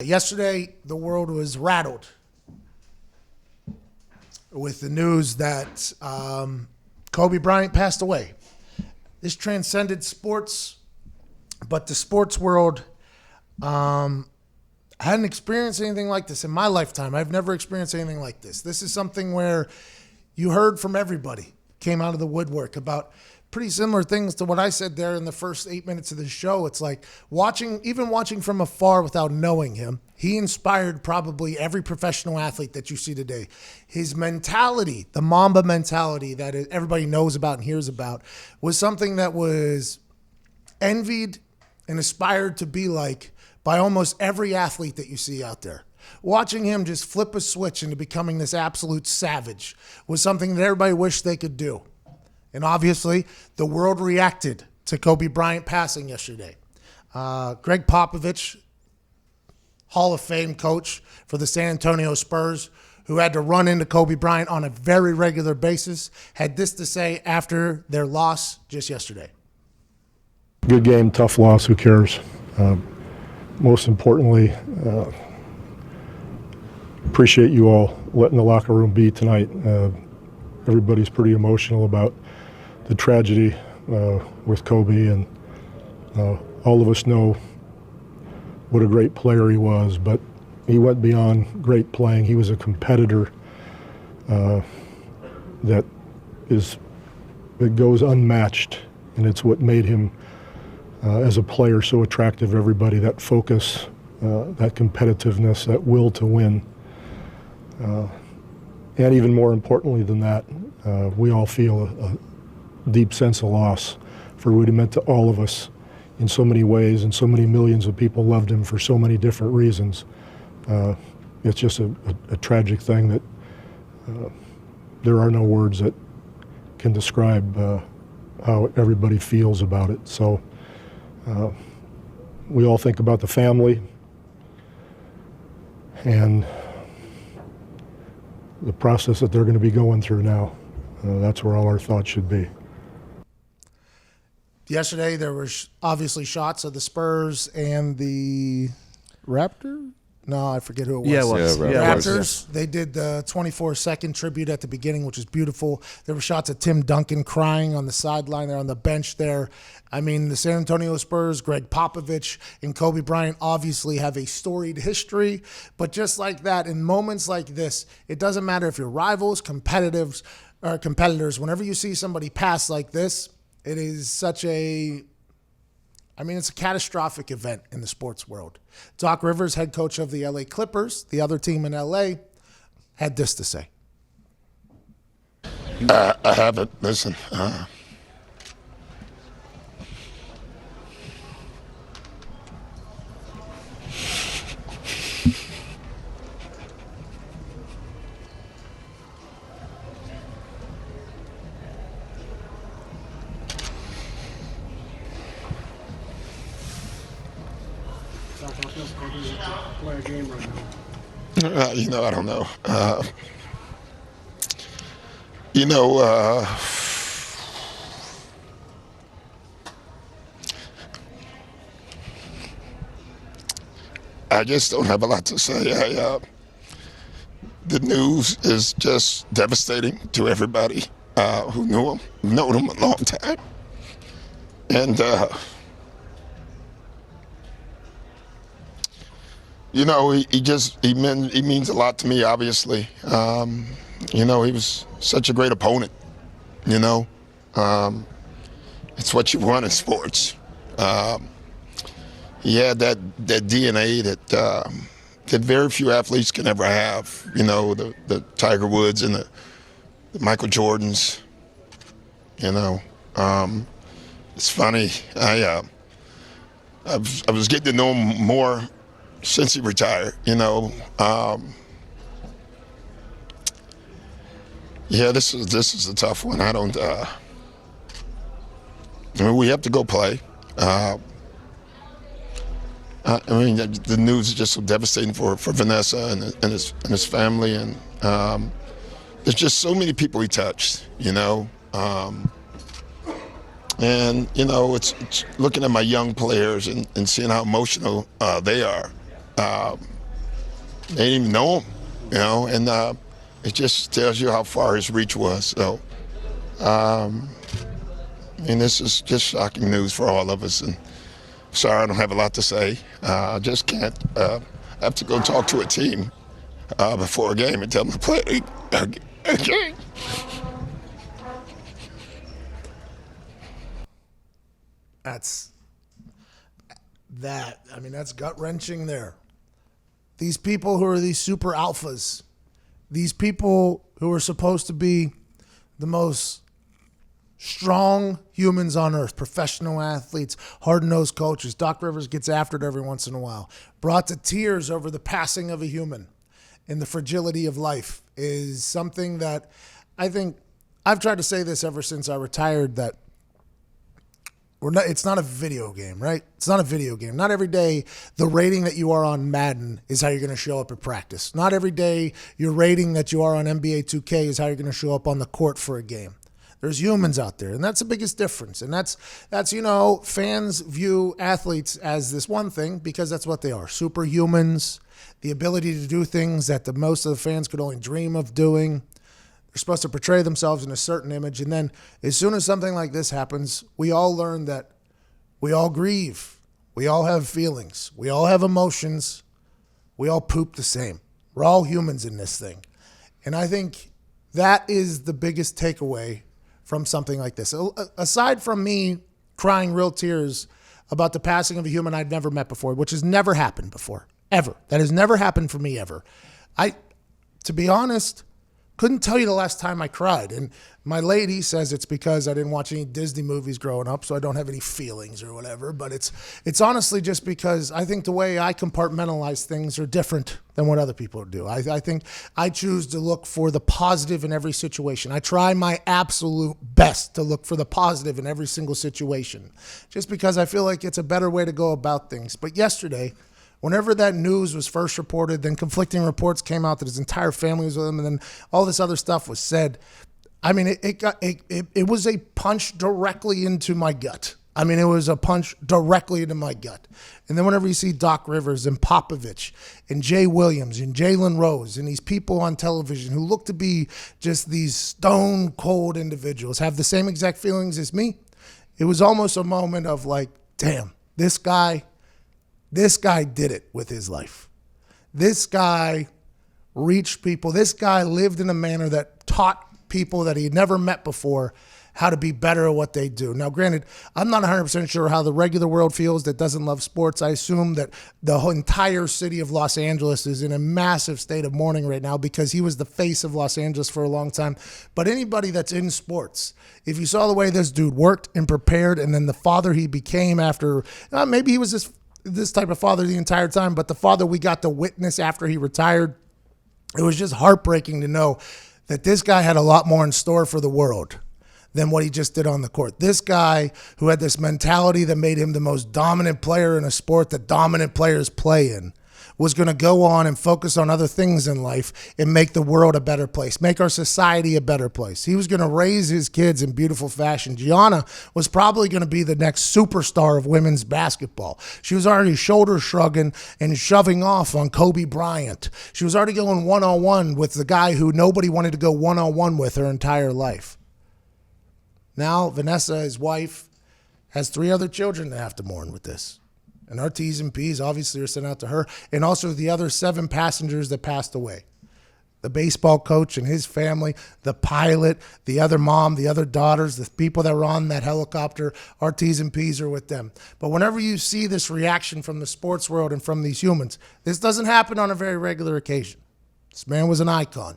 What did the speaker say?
Yesterday, the world was rattled with the news that Kobe Bryant passed away. This transcended sports, but the sports world, I hadn't experienced anything like this in my lifetime. I've never experienced anything like this. This is something where you heard from everybody, came out of the woodwork about pretty similar things to what I said there in the first 8 minutes of the show. It's like watching from afar without knowing him, he inspired probably every professional athlete that you see today. His mentality, the Mamba mentality that everybody knows about and hears about, was something that was envied and aspired to be like by almost every athlete that you see out there. Watching him just flip a switch into becoming this absolute savage was something that everybody wished they could do. And obviously, the world reacted to Kobe Bryant passing yesterday. Greg Popovich, Hall of Fame coach for the San Antonio Spurs, who had to run into Kobe Bryant on a very regular basis, had this to say after their loss just yesterday. Good game, tough loss, who cares? Most importantly, appreciate you all letting the locker room be tonight. Everybody's pretty emotional about the tragedy with Kobe, and all of us know what a great player he was, but he went beyond great playing. He was a competitor that goes unmatched, and it's what made him as a player so attractive to everybody, that focus, that competitiveness, that will to win. And even more importantly than that, we all feel a deep sense of loss for what he meant to all of us in so many ways, and so many millions of people loved him for so many different reasons. It's just a tragic thing that there are no words that can describe how everybody feels about it. So we all think about the family and the process that they're going to be going through now. That's where all our thoughts should be. Yesterday, there were obviously shots of the Spurs and the Raptor? No, I forget who it was. Yeah, it was. Raptors. They did the 24-second tribute at the beginning, which is beautiful. There were shots of Tim Duncan crying on the sideline there on the bench there. I mean, the San Antonio Spurs, Greg Popovich, and Kobe Bryant obviously have a storied history. But just like that, in moments like this, it doesn't matter if you're rivals, competitors. Whenever you see somebody pass like this, it is such it's a catastrophic event in the sports world. Doc Rivers, head coach of the LA Clippers, the other team in LA, had this to say. I haven't. Listen. Play a game right now. I don't know. I just don't have a lot to say. The news is just devastating to everybody who knew him, known him a long time, and he means a lot to me. Obviously, he was such a great opponent. It's what you want in sports. He had that DNA that very few athletes can ever have. The Tiger Woods and the Michael Jordans. It's funny. I was getting to know him more since he retired. This is a tough one. We have to go play. The news is just so devastating for Vanessa and his family, and there's just so many people he touched, And, it's looking at my young players and seeing how emotional they are. They didn't even know him, and it just tells you how far his reach was. So, and this is just shocking news for all of us. And sorry, I don't have a lot to say. I just can't. I have to go talk to a team before a game and tell them to play a game. That's gut-wrenching there. These people who are these super alphas, these people who are supposed to be the most strong humans on earth, professional athletes, hard-nosed coaches. Doc Rivers gets after it every once in a while. Brought to tears over the passing of a human and the fragility of life is something that I think I've tried to say this ever since I retired, that it's not a video game, right? It's not a video game. Not every day the rating that you are on Madden is how you're going to show up at practice. Not every day your rating that you are on NBA 2K is how you're going to show up on the court for a game. There's humans out there, and that's the biggest difference. And that's fans view athletes as this one thing because that's what they are, superhumans, the ability to do things that the most of the fans could only dream of doing. They're supposed to portray themselves in a certain image, and then as soon as something like this happens, we all learn that we all grieve. We all have feelings. We all have emotions. We all poop the same. We're all humans in this thing. And I think that is the biggest takeaway from something like this. Aside from me crying real tears about the passing of a human I'd never met before, which has never happened before, ever. That has never happened for me ever. To be honest, couldn't tell you the last time I cried. And my lady says it's because I didn't watch any Disney movies growing up, so I don't have any feelings or whatever. But it's honestly just because I think the way I compartmentalize things are different than what other people do. I think I choose to look for the positive in every situation. I try my absolute best to look for the positive in every single situation, just because I feel like it's a better way to go about things. But yesterday, whenever that news was first reported, then conflicting reports came out that his entire family was with him, and then all this other stuff was said. I mean, it was a punch directly into my gut. I mean, it was a punch directly into my gut. And then whenever you see Doc Rivers and Popovich and Jay Williams and Jalen Rose and these people on television who look to be just these stone cold individuals have the same exact feelings as me, it was almost a moment of like, damn, this guy did it with his life. This guy reached people. This guy lived in a manner that taught people that he had never met before how to be better at what they do. Now, granted, I'm not 100% sure how the regular world feels that doesn't love sports. I assume that the whole entire city of Los Angeles is in a massive state of mourning right now because he was the face of Los Angeles for a long time. But anybody that's in sports, if you saw the way this dude worked and prepared, and then the father he became after, maybe he was this type of father the entire time, but the father we got to witness after he retired, it was just heartbreaking to know that this guy had a lot more in store for the world than what he just did on the court. This guy who had this mentality that made him the most dominant player in a sport that dominant players play in was going to go on and focus on other things in life and make the world a better place, make our society a better place. He was going to raise his kids in beautiful fashion. Gianna was probably going to be the next superstar of women's basketball. She was already shoulder shrugging and shoving off on Kobe Bryant. She was already going one-on-one with the guy who nobody wanted to go one-on-one with her entire life. Now, Vanessa, his wife, has 3 other children that have to mourn with this. And our T's and P's obviously are sent out to her, and also the other 7 passengers that passed away. The baseball coach and his family, the pilot, the other mom, the other daughters, the people that were on that helicopter, our T's and P's are with them. But whenever you see this reaction from the sports world and from these humans, this doesn't happen on a very regular occasion. This man was an icon.